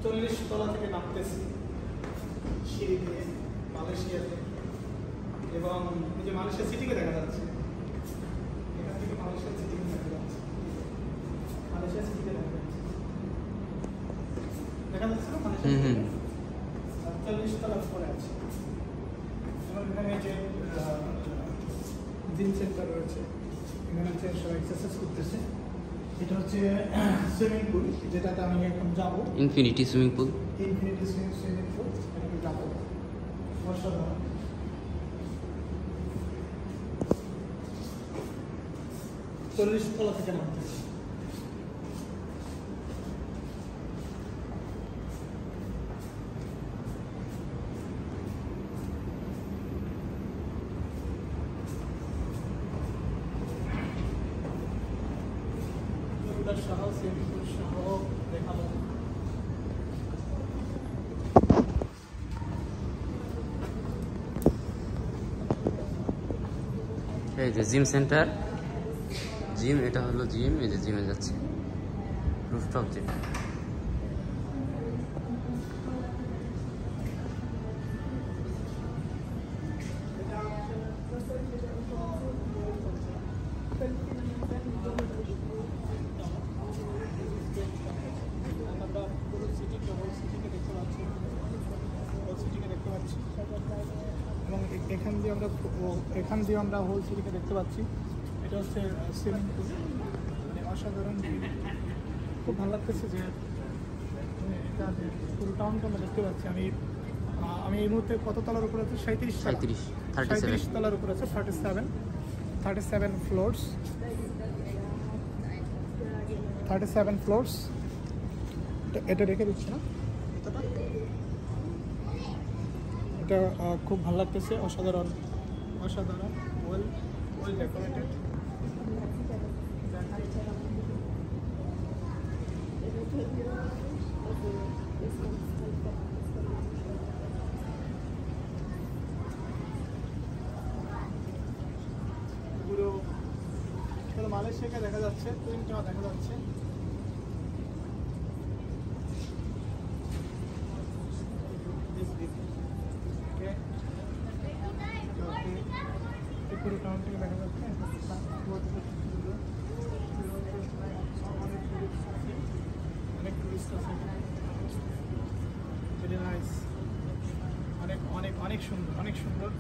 40 তলা থেকে নামতেছি সিঁড়ি দিয়ে মালয়েশিয়াতে, এবং এই যে মালয়েশিয়া সিটিকে দেখা যাচ্ছে, এখান থেকে মালয়েশিয়া সিটিকে দেখা যাচ্ছে, মালয়েশিয়া সিটিকে দেখা যাচ্ছে, দেখা যাচ্ছে না মালয়েশিয়া 40 তলার উপরে আছে। এবং এখানে যে জিম সেন্টার রয়েছে, এখানে হচ্ছে সবাই এক্সারসাইজ করতেছে। এটা হচ্ছে সুইমিং পুল, যেটাতে আমি এখন যাবো, infinity swimming pool. Infinity swimming pool, এখানে যাবো। অসাধারণ। চল্লিশ তলা থেকে নামতেছি। সহ সুইমিং পুল সহ দেখাবো। এই যে জিম সেন্টার, জিম, এটা হলো জিম। এই যে জিমে যাচ্ছে, রুফটপ জিম। এবং এখান দিয়ে আমরা হোল সিটিকে দেখতে পাচ্ছি। এটা হচ্ছে সুইমিং পুল, মানে অসাধারণ। খুব ভালো লাগতেছে যে এটা পুরো টাউনটা আমরা দেখতে পাচ্ছি। আমি এই মুহূর্তে কত তলার উপরে আছে? 37 তলার উপরে আছে। 37 ফ্লোরস, 37 ফ্লোরস। এটা রেখে দিচ্ছি না, এটা খুব ভালো লাগতেছে। অসাধারণ ওয়েল ডেকোরেটেড। পুরো মালয়েশিয়াকে দেখা যাচ্ছে, টুইন টাওয়ার দেখা যাচ্ছে। পুরো টাউনটাকে দেখা যাচ্ছে। অনেক টুরিস্ট আছে, ভেরি নাইস, অনেক সুন্দর।